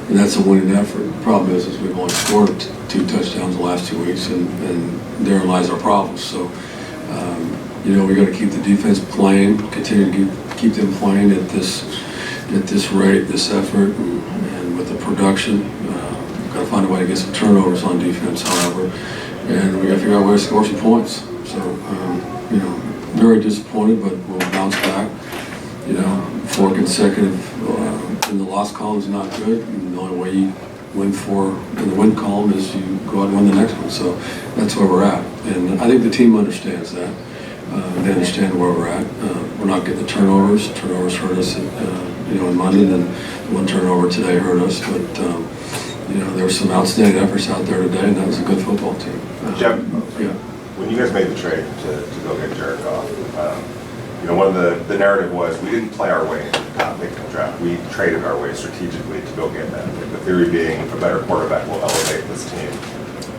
and that's a winning effort. The problem is we've only scored 2 touchdowns the last 2 weeks, and therein lies our problems. So, we got to keep the defense playing, continue to keep them playing at this rate, this effort, and with the production. We've got to find a way to get some turnovers on defense, however, and we got to figure out a way to score some points. So, very disappointed, but we'll bounce back. 4 consecutive in the loss column is not good. And the only way you win 4 in the win column is you go out and win the next one. So that's where we're at, and I think the team understands that. They understand where we're at. We're not getting the turnovers. Turnovers hurt us, in London, and 1 turnover today hurt us. But there were some outstanding efforts out there today, and that was a good football team. Jeff, yeah. When you guys made the trade to go get Jared Goff, one of the narrative was we didn't play our way into the top pick in the draft. We traded our way strategically to go get that. The theory being a better quarterback will elevate this team.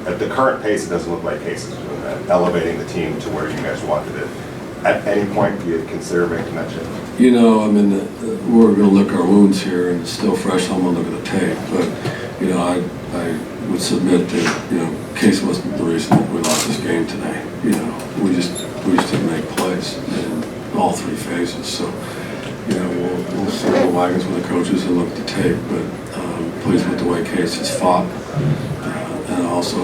At the current pace, it doesn't look like Case is doing that, elevating the team to where you guys wanted it. At any point, do you consider making that change? We're going to lick our wounds here, and it's still fresh. I'm going to look at the tape, but I would submit that Case wasn't the reason that we lost this game today. We just didn't make plays in all 3 phases. So we'll circle wagons with the coaches and look at the tape, but pleased with the way Case has fought, and also,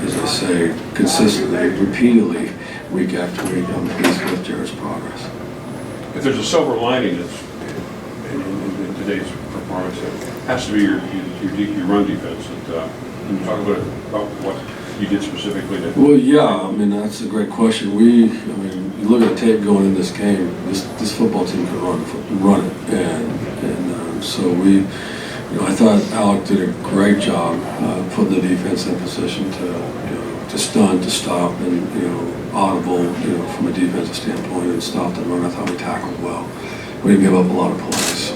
as I say, consistently, repeatedly, week after week, I'm pleased with Jared's progress. If there's a silver lining in today's performance, it has to be your run defense. Can you talk about what you did specifically? Well, yeah, that's a great question. You look at the tape going in this game. This football team could run it, and so we. I thought Alec did a great job putting the defense in position to stun, to stop, and audible, from a defensive standpoint, and stop the run. I thought we tackled well. We didn't give up a lot of plays.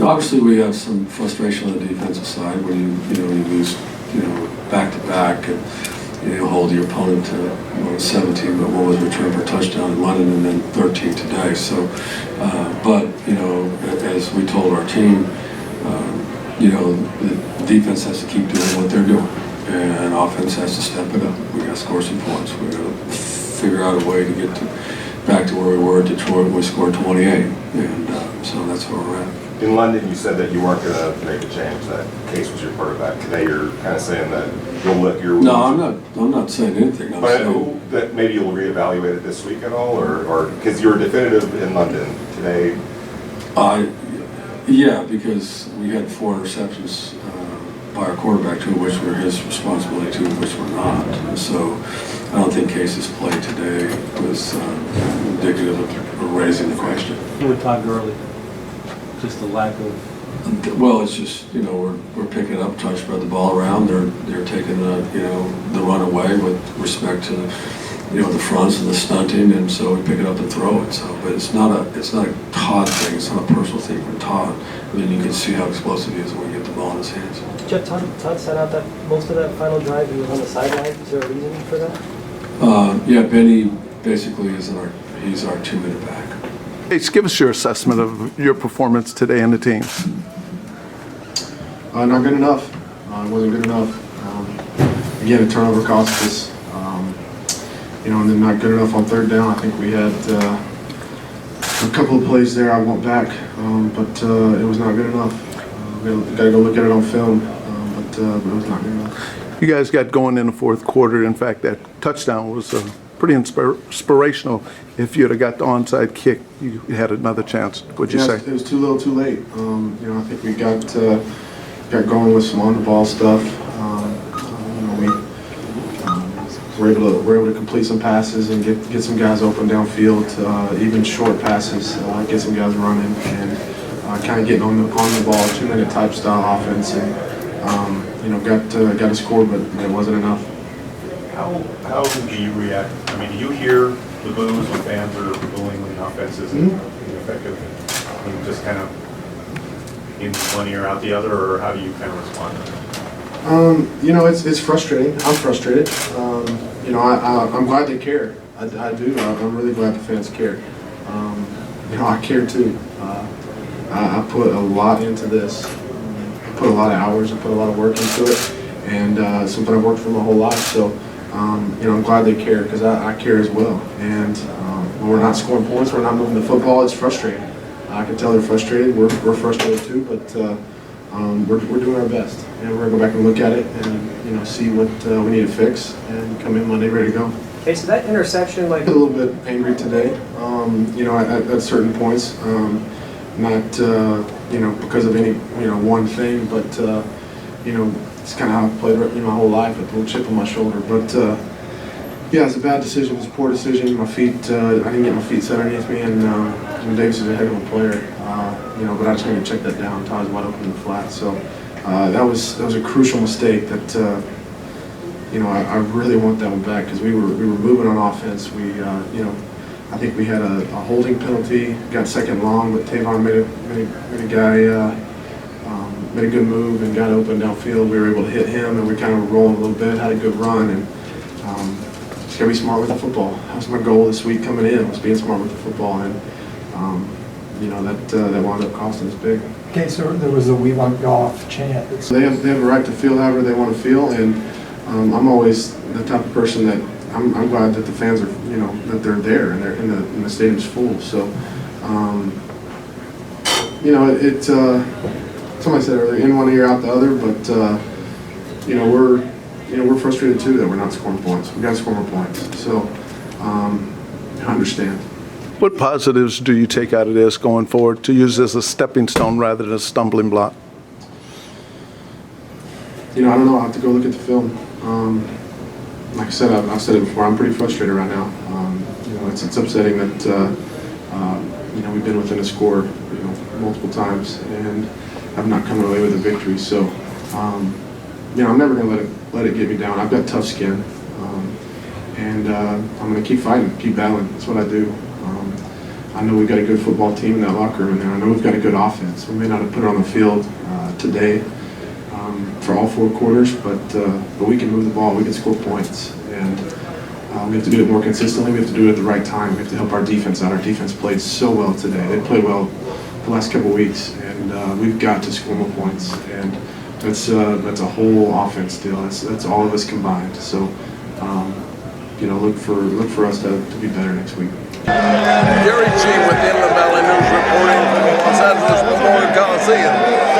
Obviously we have some frustration on the defensive side when you lose back to back, and hold your opponent to 17, but what was returned for a touchdown in London, and then 13 today. So, but as we told our team, the defense has to keep doing what they're doing, and offense has to step it up. We got to score some points. We got to figure out a way to get back to where we were at Detroit when we scored 28, and so that's where we're at. In London, you said that you weren't going to make a change, that Case was your quarterback. Today, you're kind of saying that you'll lick your wounds. No, I'm not saying anything. I'm saying that maybe you'll reevaluate it this week at all, or because you were definitive in London today. Yeah, because we had 4 interceptions by our quarterback, 2 of which were his responsibility, 2 of which were not. So I don't think Case's play today was indicative of raising the question. With Todd Gurley, just the lack of. Well, it's just we're picking up, trying to spread the ball around. They're taking the run away with respect to the fronts and the stunting, and so we pick it up and throw it. So, but it's not a Todd thing. It's not a personal thing for Todd. You can see how explosive he is when we get the ball in his hands. Jeff, Todd sat out that most of that final drive. He was on the sideline. Is there a reason for that? Yeah, Benny basically he's our 2-minute back. Hey, give us your assessment of your performance today and the team's. Not good enough. It wasn't good enough. Again, a turnover cost us. And then not good enough on 3rd down. I think we had a couple of plays there I went back, but it was not good enough. We got to go look at it on film, but it was not good enough. You guys got going in the 4th quarter. In fact, that touchdown was pretty inspirational. If you'd have got the onside kick, you had another chance. What'd you say? It was too little, too late. I think we got going with some on-the-ball stuff. We were able to complete some passes and get some guys open downfield, even short passes, get some guys running, and kind of getting on the ball, 2-minute type style offense, and got a score, but it wasn't enough. How do you react? Do you hear the boos when fans are booing when the offense isn't effective? Just kind of in one ear out the other, or how do you kind of respond to that? It's frustrating. I'm frustrated. I'm glad they care. I do. I'm really glad the fans care. I care too. I put a lot into this. put a lot of hours and put a lot of work into it, and something I've worked for my whole life. So, you know, I'm glad they care, because I care as well. And when we're not scoring points, we're not moving the football, it's frustrating. I can tell they're frustrated. We're frustrated too, but we're doing our best. And we're gonna go back and look at it and, you know, see what we need to fix, and come in Monday ready to go. Okay, so that interception, like, A little bit angry today, you know, at certain points. Not, you know, because of any, you know, one thing, but, you know, it's kind of how I've played, you know, my whole life, with a little chip on my shoulder. But, yeah, it's a bad decision. It's a poor decision. My feet, I didn't get my feet set underneath me, and Davis is a heck of a player, you know, but I just need to check that down. Todd's wide open in the flat. So that was a crucial mistake that, you know, I really want that one back, because we were moving on offense. We, you know, I think we had a holding penalty, got second long, but Tavon made a guy, made a good move and got open downfield. We were able to hit him, and we kind of rolling a little bit, had a good run, and just gotta be smart with the football. That was my goal this week coming in, was being smart with the football, and you know, that wound up costing us big. Okay, so there was a "we want golf" chant. So they have a right to feel however they want to feel, and I'm always the type of person that I'm glad that the fans are, you know, that they're there and they're in the stadium's full. So, you know, somebody said earlier, in one ear out the other, but you know, we're frustrated too that we're not scoring points. We got to score more points. So, I understand. What positives do you take out of this going forward, to use as a stepping stone rather than a stumbling block? You know, I don't know. I'll have to go look at the film. Like I said, I've said it before, I'm pretty frustrated right now. You know, it's upsetting that, you know, we've been within a score, you know, multiple times and have not come away with a victory. So, you know, I'm never going to let it get me down. I've got tough skin, and I'm going to keep fighting, keep battling. That's what I do. I know we've got a good football team in that locker room in there. I know we've got a good offense. We may not have put it on the field today for all 4 quarters, but we can move the ball, we can score points, and we have to do it more consistently. We have to do it at the right time. We have to help our defense out. Our defense played so well today. They played well the last couple of weeks, and we've got to score more points. And that's a whole offense deal. That's all of us combined. So, you know, look for us to be better next week. Gary G with the Inland Valley News reporting from Los Angeles Memorial Coliseum.